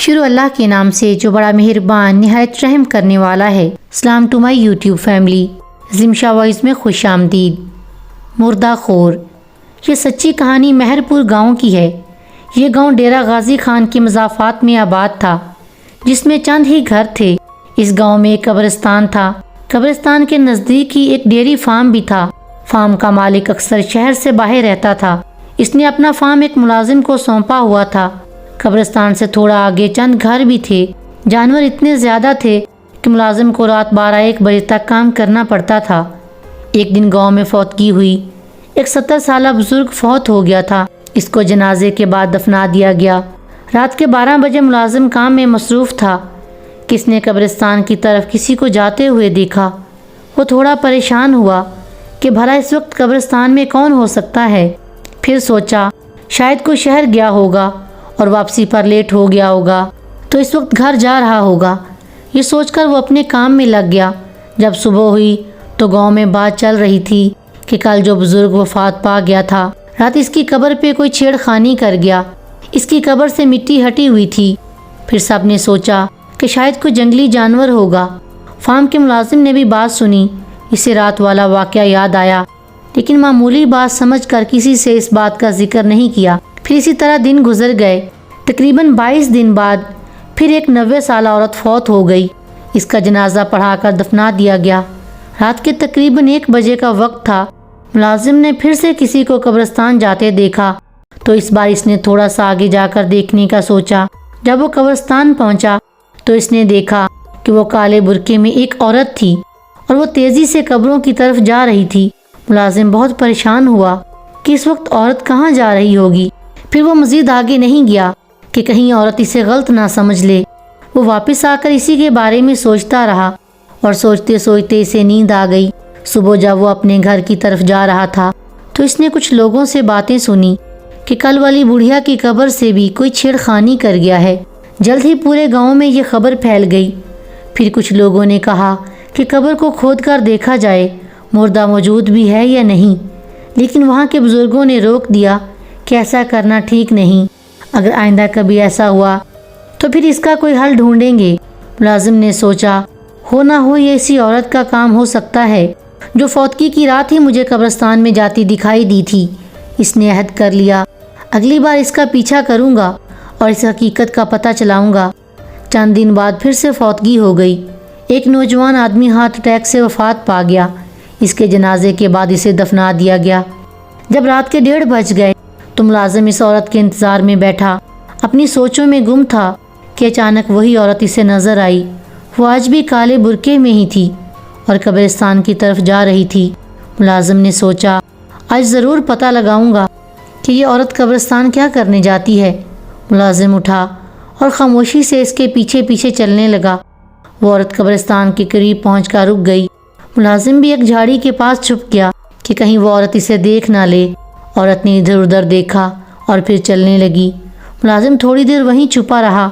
شروع اللہ کے نام سے جو بڑا مہربان نہایت رحم کرنے والا ہے۔ سلام to my YouTube family, Zimsha wise میں خوش آمدید۔ مردہ خور، یہ سچی کہانی مہر پور گاؤں کی ہے۔ یہ گاؤں ڈیرہ غازی خان کے مضافات میں آباد تھا، جس میں چند ہی گھر تھے۔ اس گاؤں میں ایک قبرستان تھا۔ قبرستان کے نزدیک ہی ایک ڈیری فارم بھی تھا۔ فارم کا مالک اکثر شہر سے باہر رہتا تھا۔ اس نے اپنا فارم ایک ملازم کو سونپا ہوا تھا۔ قبرستان سے تھوڑا آگے چند گھر بھی تھے۔ جانور اتنے زیادہ تھے کہ ملازم کو رات 12-1 بجے تک کام کرنا پڑتا تھا۔ ایک دن گاؤں میں فوتگی ہوئی۔ ایک 70 سالہ بزرگ فوت ہو گیا تھا۔ اس کو جنازے کے بعد دفنا دیا گیا۔ رات کے 12 بجے ملازم کام میں مصروف تھا۔ کس نے قبرستان کی طرف کسی کو جاتے ہوئے دیکھا۔ وہ تھوڑا پریشان ہوا کہ بھلا اس وقت قبرستان میں کون ہو سکتا ہے۔ پھر سوچا شاید کوئی شہر گیا ہوگا اور واپسی پر لیٹ ہو گیا ہوگا تو اس وقت گھر جا رہا ہوگا۔ یہ سوچ کر وہ اپنے کام میں لگ گیا۔ جب صبح ہوئی تو گاؤں میں بات چل رہی تھی کہ کل جو بزرگ وفات پا گیا تھا، رات اس کی قبر پہ کوئی چھیڑ خانی کر گیا۔ اس کی قبر سے مٹی ہٹی ہوئی تھی۔ پھر سب نے سوچا کہ شاید کوئی جنگلی جانور ہوگا۔ فارم کے ملازم نے بھی بات سنی۔ اسے رات والا واقعہ یاد آیا، لیکن معمولی بات سمجھ کر کسی سے اس بات کا ذکر نہیں کیا۔ پھر اسی طرح دن گزر گئے۔ تقریباً 22 دن بعد پھر ایک 90 سالہ عورت فوت ہو گئی۔ اس کا جنازہ پڑھا کر دفنا دیا گیا۔ رات کے تقریباً 1 بجے کا وقت تھا۔ ملازم نے پھر سے کسی کو قبرستان جاتے دیکھا تو اس بار اس نے تھوڑا سا آگے جا کر دیکھنے کا سوچا۔ جب وہ قبرستان پہنچا تو اس نے دیکھا کہ وہ کالے برقعے میں ایک عورت تھی اور وہ تیزی سے قبروں کی طرف جا رہی تھی۔ ملازم بہت پریشان ہوا کہ اس وقت عورت کہاں جا رہی ہوگی۔ پھر وہ مزید آگے نہیں گیا کہ کہیں عورت اسے غلط نہ سمجھ لے۔ وہ واپس آ کر اسی کے بارے میں سوچتا رہا اور سوچتے سوچتے اسے نیند آ گئی۔ صبح جب وہ اپنے گھر کی طرف جا رہا تھا تو اس نے کچھ لوگوں سے باتیں سنی کہ کل والی بڑھیا کی قبر سے بھی کوئی چھیڑ خانی کر گیا ہے۔ جلد ہی پورے گاؤں میں یہ خبر پھیل گئی۔ پھر کچھ لوگوں نے کہا کہ قبر کو کھود کر دیکھا جائے مردہ موجود بھی ہے یا نہیں، لیکن وہاں کے بزرگوں نے روک دیا کہ ایسا کرنا ٹھیک نہیں۔ اگر آئندہ کبھی ایسا ہوا تو پھر اس کا کوئی حل ڈھونڈیں گے۔ ملازم نے سوچا ہو نہ ہو یہ اسی عورت کا کام ہو سکتا ہے جو فوتگی کی رات ہی مجھے قبرستان میں جاتی دکھائی دی تھی۔ اس نے عہد کر لیا اگلی بار اس کا پیچھا کروں گا اور اس حقیقت کا پتہ چلاؤں گا۔ چند دن بعد پھر سے فوتگی ہو گئی۔ ایک نوجوان آدمی ہارٹ اٹیک سے وفات پا گیا۔ اس کے جنازے کے بعد اسے دفنا دیا گیا۔ جب رات کے 1:30 بج گئے تو ملازم اس عورت کے انتظار میں بیٹھا، اپنی سوچوں میں گم تھا کہ اچانک وہی عورت اسے نظر آئی۔ وہ آج بھی کالے برقعے میں ہی تھی اور قبرستان کی طرف جا رہی تھی۔ ملازم نے سوچا آج ضرور پتہ لگاؤں گا کہ یہ عورت قبرستان کیا کرنے جاتی ہے۔ ملازم اٹھا اور خاموشی سے اس کے پیچھے پیچھے چلنے لگا۔ وہ عورت قبرستان کے قریب پہنچ کر رک گئی۔ ملازم بھی ایک جھاڑی کے پاس چھپ گیا کہ کہیں وہ عورت اسے دیکھ نہ لے۔ عورت نے ادھر ادھر دیکھا اور پھر چلنے لگی۔ ملازم تھوڑی دیر وہیں چھپا رہا۔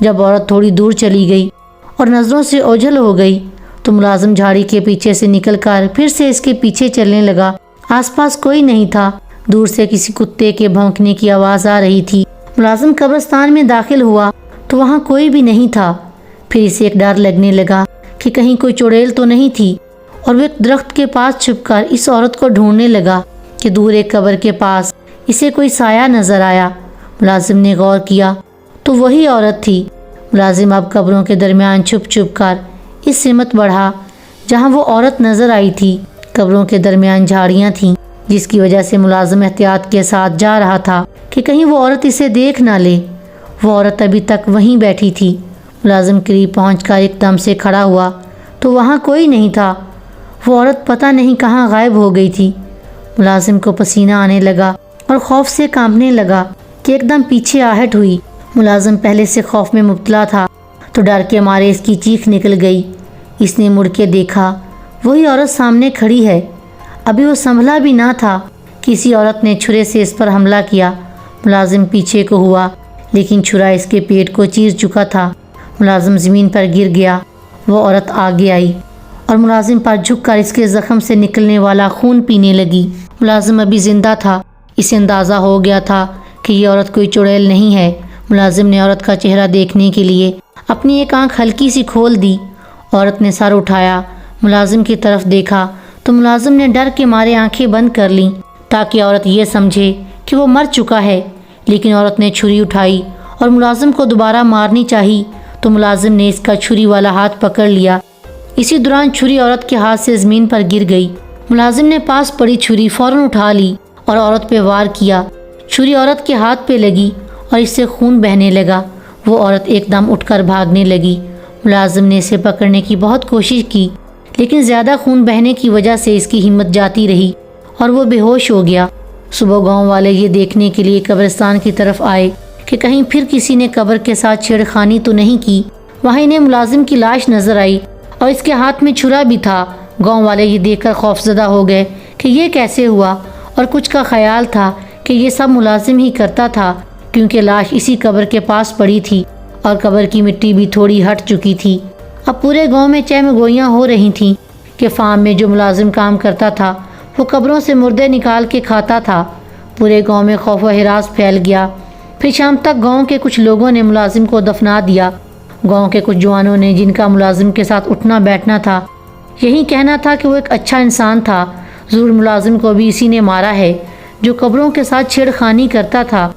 جب عورت تھوڑی دور چلی گئی اور نظروں سے اوجھل ہو گئی تو ملازم جھاڑی کے پیچھے سے نکل کر پھر سے اس کے پیچھے چلنے لگا۔ آس پاس کوئی نہیں تھا۔ دور سے کسی کتے کے بھونکنے کی آواز آ رہی تھی۔ ملازم قبرستان میں داخل ہوا تو وہاں کوئی بھی نہیں تھا۔ پھر اسے ایک ڈر لگنے لگا کہ کہیں کوئی چڑیل تو نہیں تھی، اور وہ ایک درخت کے پاس چھپ کر اس عورت کو ڈھونڈنے لگا کہ دور ایک قبر کے پاس اسے کوئی سایہ نظر آیا۔ ملازم نے غور کیا تو وہی عورت تھی۔ ملازم اب قبروں کے درمیان چھپ چھپ کر اس سمت بڑھا جہاں وہ عورت نظر آئی تھی۔ قبروں کے درمیان جھاڑیاں تھیں، جس کی وجہ سے ملازم احتیاط کے ساتھ جا رہا تھا کہ کہیں وہ عورت اسے دیکھ نہ لے۔ وہ عورت ابھی تک وہیں بیٹھی تھی۔ ملازم قریب پہنچ کر ایک دم سے کھڑا ہوا تو وہاں کوئی نہیں تھا۔ وہ عورت پتہ نہیں کہاں غائب ہو گئی تھی۔ ملازم کو پسینہ آنے لگا اور خوف سے کانپنے لگا کہ ایک دم پیچھے آہٹ ہوئی۔ ملازم پہلے سے خوف میں مبتلا تھا تو ڈر کے مارے اس کی چیخ نکل گئی۔ اس نے مڑ کے دیکھا، وہی عورت سامنے کھڑی ہے۔ ابھی وہ سنبھلا بھی نہ تھا، کسی عورت نے چھرے سے اس پر حملہ کیا۔ ملازم پیچھے کو ہوا لیکن چھرا اس کے پیٹ کو چیر چکا تھا۔ ملازم زمین پر گر گیا۔ وہ عورت آگے آئی اور ملازم پر جھک کر اس کے زخم سے نکلنے والا خون پینے لگی۔ ملازم ابھی زندہ تھا۔ اسے اندازہ ہو گیا تھا کہ یہ عورت کوئی چڑیل نہیں ہے۔ ملازم نے عورت کا چہرہ دیکھنے کے لیے اپنی ایک آنکھ ہلکی سی کھول دی۔ عورت نے سر اٹھایا، ملازم کی طرف دیکھا تو ملازم نے ڈر کے مارے آنکھیں بند کر لیں تاکہ عورت یہ سمجھے کہ وہ مر چکا ہے، لیکن عورت نے چھری اٹھائی اور ملازم کو دوبارہ مارنی چاہی تو ملازم نے اس کا چھری والا ہاتھ پکڑ لیا۔ اسی دوران چھری عورت کے ہاتھ سے زمین پر گر گئی۔ ملازم نے پاس پڑی چھری فوراً اٹھا لی اور عورت پہ وار کیا۔ چھری عورت کے ہاتھ پہ لگی اور اس سے خون بہنے لگا۔ وہ عورت ایک دم اٹھ کر بھاگنے لگی۔ ملازم نے اسے پکڑنے کی بہت کوشش کی، لیکن زیادہ خون بہنے کی وجہ سے اس کی ہمت جاتی رہی اور وہ بے ہوش ہو گیا۔ صبح گاؤں والے یہ دیکھنے کے لیے قبرستان کی طرف آئے کہ کہیں پھر کسی نے قبر کے ساتھ چھیڑخانی تو نہیں کی۔ وہاں انہیں ملازم کی لاش نظر آئی اور اس کے ہاتھ میں چھرا بھی تھا۔ گاؤں والے یہ دیکھ کر خوفزدہ ہو گئے کہ یہ کیسے ہوا، اور کچھ کا خیال تھا کہ یہ سب ملازم ہی کرتا تھا، کیونکہ لاش اسی قبر کے پاس پڑی تھی اور قبر کی مٹی بھی تھوڑی ہٹ چکی تھی۔ اب پورے گاؤں میں چہم گوئیاں ہو رہی تھیں کہ فارم میں جو ملازم کام کرتا تھا وہ قبروں سے مردے نکال کے کھاتا تھا۔ پورے گاؤں میں خوف و ہراس پھیل گیا۔ پھر شام تک گاؤں کے کچھ لوگوں نے ملازم کو دفنا دیا۔ گاؤں کے کچھ جوانوں نے، جن کا ملازم کے ساتھ اٹھنا بیٹھنا تھا، یہی کہنا تھا کہ وہ ایک اچھا انسان تھا، ضرور ملازم کو بھی اسی نے مارا ہے جو قبروں کے ساتھ چھیڑخانی کرتا تھا۔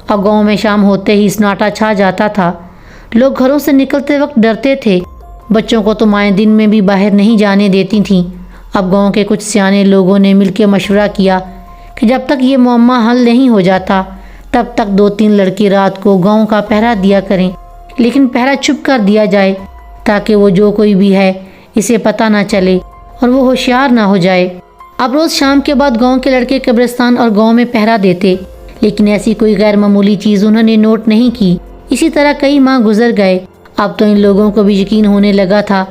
اب گاؤں میں شام ہوتے ہی سناٹا چھا جاتا تھا۔ لوگ گھروں سے نکلتے وقت ڈرتے تھے۔ بچوں کو تو مائیں دن میں بھی باہر نہیں جانے دیتی تھیں۔ اب گاؤں کے کچھ سیانے لوگوں نے مل کے مشورہ کیا کہ جب تک یہ معمہ حل نہیں ہو جاتا تب تک 2-3 لڑکے رات کو گاؤں کا پہرا دیا کریں، لیکن پہرا چھپ کر دیا جائے تاکہ وہ جو کوئی بھی ہے اسے پتہ نہ چلے اور وہ ہوشیار نہ ہو جائے۔ اب روز شام کے بعد گاؤں کے لڑکے قبرستان اور گاؤں میں پہرا دیتے، لیکن ایسی کوئی غیر معمولی چیز انہوں نے نوٹ نہیں کی۔ اسی طرح کئی ماہ گزر گئے۔ اب تو ان لوگوں کو بھی یقین ہونے لگا تھا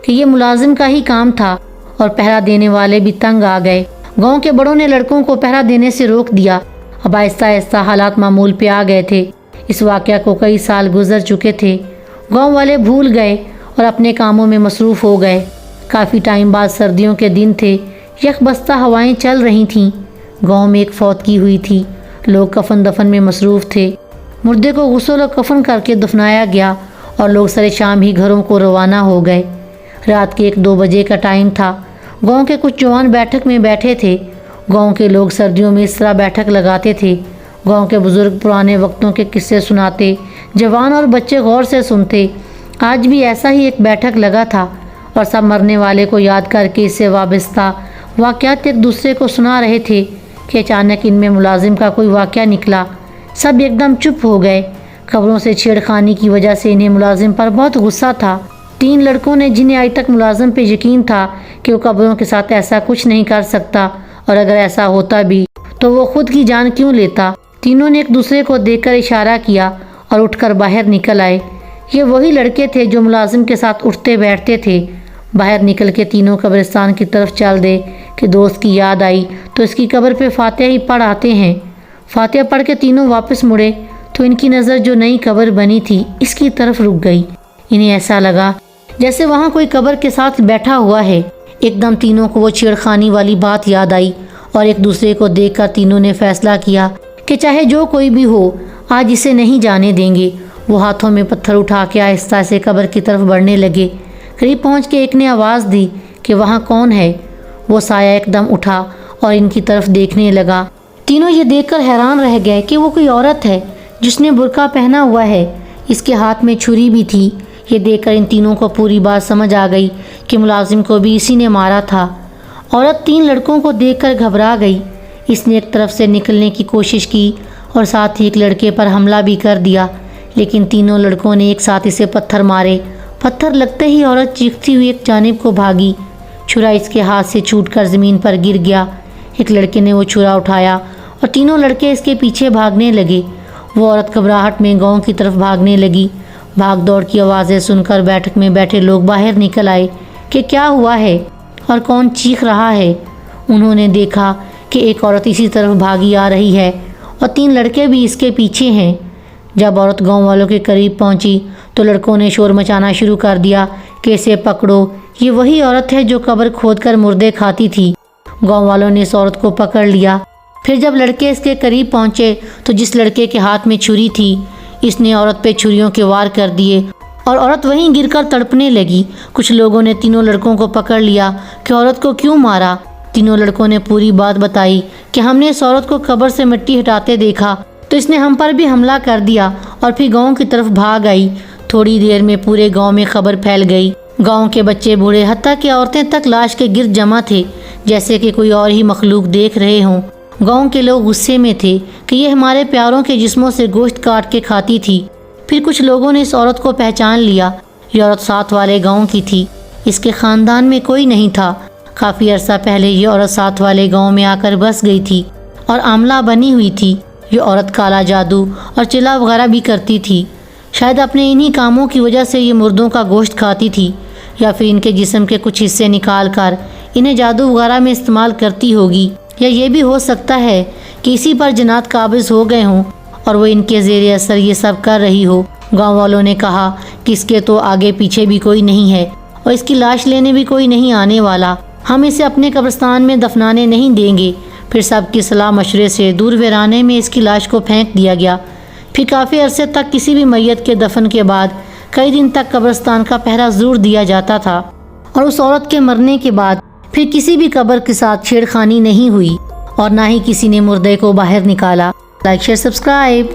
کہ یہ ملازم کا ہی کام تھا، اور پہرا دینے والے بھی تنگ آ گئے۔ گاؤں کے بڑوں نے لڑکوں کو پہرا دینے سے روک دیا۔ اب آہستہ آہستہ حالات معمول پہ آ گئے تھے۔ اس واقعہ کو کئی سال گزر چکے تھے۔ گاؤں والے بھول گئے اور اپنے کاموں میں مصروف ہو گئے۔ کافی ٹائم بعد سردیوں کے دن تھے، یک بستہ ہوائیں چل رہی تھیں۔ گاؤں میں ایک فوت کی ہوئی تھی۔ لوگ کفن دفن میں مصروف تھے۔ مردے کو غسل و کفن کر کے دفنایا گیا اور لوگ سر شام ہی گھروں کو روانہ ہو گئے۔ رات کے 1-2 بجے کا ٹائم تھا۔ گاؤں کے کچھ جوان بیٹھک میں بیٹھے تھے۔ گاؤں کے لوگ سردیوں میں اس طرح بیٹھک لگاتے تھے۔ گاؤں کے بزرگ پرانے وقتوں کے قصے سناتے، جوان اور بچے غور سے سنتے۔ آج بھی ایسا ہی ایک بیٹھک لگا تھا اور سب مرنے والے کو یاد کر کے اس سے وابستہ واقعات ایک دوسرے کو سنا رہے تھے کہ اچانک ان میں ملازم کا کوئی واقعہ نکلا۔ سب ایک دم چپ ہو گئے۔ قبروں سے چھیڑخانی کی وجہ سے انہیں ملازم پر بہت غصہ تھا۔ 3 لڑکوں نے، جنہیں آج تک ملازم پہ یقین تھا کہ وہ قبروں کے ساتھ ایسا کچھ نہیں کر سکتا، اور اگر ایسا ہوتا بھی تو وہ خود کی جان کیوں لیتا، تینوں نے ایک دوسرے کو دیکھ کر اشارہ کیا اور اٹھ کر باہر نکل آئے۔ یہ وہی لڑکے تھے جو ملازم کے ساتھ اٹھتے بیٹھتے تھے۔ باہر نکل کے تینوں قبرستان کی طرف چل دے کہ دوست کی یاد آئی تو اس کی قبر پہ فاتحہ ہی پڑھ آتے ہیں۔ فاتحہ پڑھ کے تینوں واپس مڑے تو ان کی نظر جو نئی قبر بنی تھی اس کی طرف رک گئی۔ انہیں ایسا لگا جیسے وہاں کوئی قبر کے ساتھ بیٹھا ہوا ہے۔ ایک دم تینوں کو وہ چھیڑخانی والی بات یاد آئی اور ایک دوسرے کو دیکھ کر تینوں نے فیصلہ کیا کہ چاہے جو کوئی بھی ہو آج اسے نہیں جانے دیں گے۔ وہ ہاتھوں میں پتھر اٹھا کے آہستہ سے قبر کی طرف بڑھنے لگے۔ قریب پہنچ کے ایک نے آواز دی کہ وہاں کون ہے؟ وہ سایہ ایک دم اٹھا اور ان کی طرف دیکھنے لگا۔ تینوں یہ دیکھ کر حیران رہ گئے کہ وہ کوئی عورت ہے جس نے برقع پہنا ہوا ہے۔ اس کے ہاتھ میں چھری بھی تھی۔ یہ دیکھ کر ان تینوں کو پوری بات سمجھ آ گئی کہ ملازم کو بھی اسی نے مارا تھا۔ عورت 3 لڑکوں کو دیکھ کر گھبرا گئی۔ اس نے ایک طرف سے نکلنے کی کوشش کی اور ساتھ ہی ایک لڑکے پر حملہ بھی کر دیا، لیکن تینوں لڑکوں نے ایک ساتھ اسے پتھر مارے۔ پتھر لگتے ہی عورت چیختی ہوئی ایک جانب کو بھاگی۔ چھرا اس کے ہاتھ سے چھوٹ کر زمین پر گر گیا۔ ایک لڑکے نے وہ چھرا اٹھایا اور تینوں لڑکے اس کے پیچھے بھاگنے لگے۔ وہ عورت گھبراہٹ میں گاؤں کی طرف بھاگنے لگی۔ بھاگ دوڑ کی آوازیں سن کر بیٹھک میں بیٹھے لوگ باہر نکل آئے کہ کیا ہوا ہے اور کون چیخ رہا ہے۔ انہوں نے دیکھا کہ ایک عورت اسی طرف بھاگی آ رہی ہے اور 3 لڑکے بھی اس کے پیچھے ہیں۔ جب عورت گاؤں والوں کے قریب پہنچی تو لڑکوں نے شور مچانا شروع کر دیا کہ اسے پکڑو، یہ وہی عورت ہے جو قبر کھود کر مردے کھاتی تھی۔ گاؤں والوں نے اس عورت کو پکڑ لیا۔ پھر جب لڑکے اس کے قریب پہنچے تو جس لڑکے کے ہاتھ میں چھری تھی اس نے عورت پہ چھریوں کے وار کر دیے اور عورت وہیں گر کر تڑپنے لگی۔ کچھ لوگوں نے تینوں لڑکوں کو پکڑ لیا کہ عورت کو کیوں مارا۔ تینوں لڑکوں نے پوری بات بتائی کہ ہم نے اس عورت کو قبر سے مٹی ہٹاتے دیکھا تو اس نے ہم پر بھی حملہ کر دیا اور پھر گاؤں کی طرف بھاگ آئی۔ تھوڑی دیر میں پورے گاؤں میں خبر پھیل گئی۔ گاؤں کے بچے بوڑھے حتیٰ کہ عورتیں تک لاش کے گرد جمع تھے، جیسے کہ کوئی اور ہی مخلوق دیکھ رہے ہوں۔ گاؤں کے لوگ غصے میں تھے کہ یہ ہمارے پیاروں کے جسموں سے گوشت کاٹ کے کھاتی تھی۔ پھر کچھ لوگوں نے اس عورت کو پہچان لیا۔ یہ عورت ساتھ والے گاؤں کی تھی، اس کے خاندان میں کوئی نہیں تھا۔ کافی عرصہ پہلے یہ عورت ساتھ والے گاؤں میں آ کر بس گئی تھی اور عاملہ بنی ہوئی تھی۔ یہ عورت کالا جادو اور چلا وغیرہ بھی کرتی تھی۔ شاید اپنے انہی کاموں کی وجہ سے یہ مردوں کا گوشت کھاتی تھی، یا پھر ان کے جسم کے کچھ حصے نکال کر انہیں جادو وغیرہ میں استعمال کرتی ہوگی، یا یہ بھی ہو سکتا ہے کہ اسی پر جنات قابض ہو گئے ہوں اور وہ ان کے زیر اثر یہ سب کر رہی ہو۔ گاؤں والوں نے کہا کہ اس کے تو آگے پیچھے بھی کوئی نہیں ہے اور اس کی لاش لینے بھی کوئی نہیں آنے والا، ہم اسے اپنے قبرستان میں دفنانے نہیں دیں گے۔ پھر سب کی صلاح مشورے سے دور ویرانے میں اس کی لاش کو پھینک دیا گیا۔ پھر کافی عرصے تک کسی بھی میت کے دفن کے بعد کئی دن تک قبرستان کا پہرا ضرور دیا جاتا تھا، اور اس عورت کے مرنے کے بعد پھر کسی بھی قبر کے ساتھ چھیڑخانی نہیں ہوئی اور نہ ہی کسی نے مردے کو باہر نکالا۔ Like share subscribe.